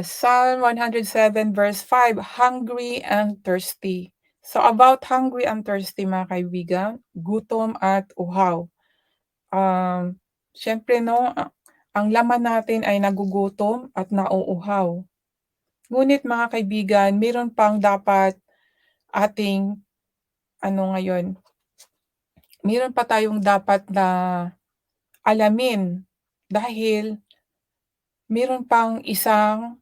Psalm 107 verse 5, hungry and thirsty. So about hungry and thirsty mga kaibigan, gutom at uhaw. Um, Siyempre 'no, ang laman natin ay nagugutom at nauuhaw. Ngunit mga kaibigan, meron pang dapat ating ngayon, meron pa tayong dapat na alamin dahil meron pang isang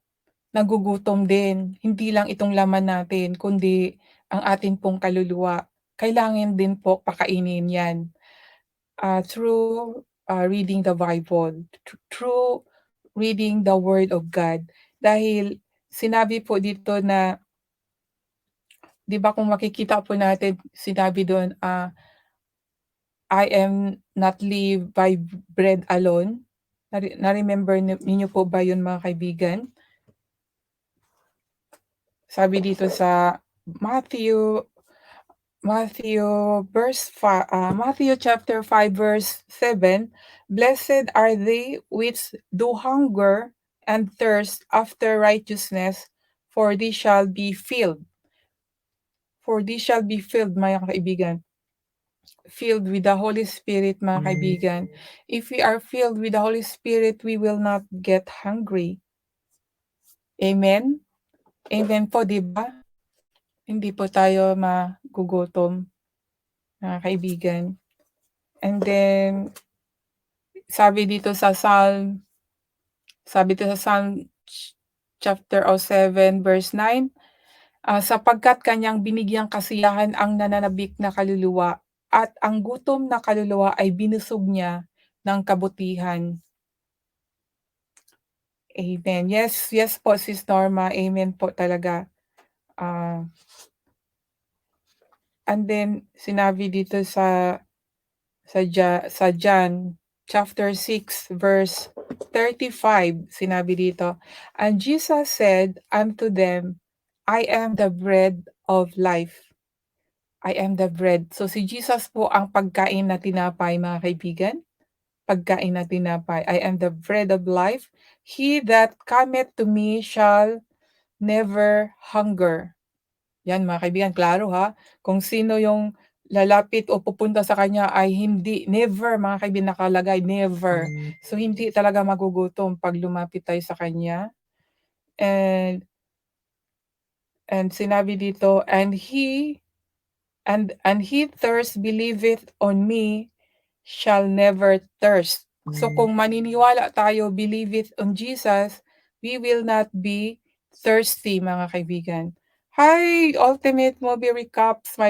nagugutom din, hindi lang itong laman natin kundi ang atin pong kaluluwa. Kailangan din po pakainin 'yan, through reading the Bible, through reading the Word of God. Dahil sinabi po dito na 'di ba kung makikita po natin sinabi do'n, I am not live by bread alone. Na-remember ninyo po ba 'yun mga kaibigan? Sabi dito sa Matthew Matthew chapter 5 verse 7, "Blessed are they which do hunger and thirst after righteousness, for they shall be filled." For they shall be filled mga kaibigan, filled with the Holy Spirit mga kaibigan. If we are filled with the Holy Spirit, we will not get hungry. Amen? Amen po, 'di ba? Hindi po tayo magugutom, mga kaibigan. And then, sabi dito sa Psalm chapter 7 verse 9, sapagkat kanyang binigyang kasiyahan ang nananabik na kaluluwa at ang gutom na kaluluwa ay binusog niya ng kabutihan. Amen. Yes, yes po Sis Norma, amen po talaga. Ah, and then sinabi dito sa John chapter 6 verse 35, sinabi dito, "And Jesus said unto them, I am the bread of life." I am the bread. So si Jesus po ang pagkain na tinapay mga kaibigan, pagkain na tinapay. I am the bread of life. He that cometh to me shall never hunger. Yan mga kaibigan, klaro ha, kung sino yung lalapit o pupunta sa kanya ay hindi, never mga kaibigan, nakalagay never. So hindi talaga magugutom 'pag lumapit tayo sa kanya. And sinabi dito, and he thirst believeth on me shall never thirst. So kung maniniwala tayo, believeth on Jesus, we will not be thirsty mga kaibigan. Hi, Ultimate Movie Recaps, my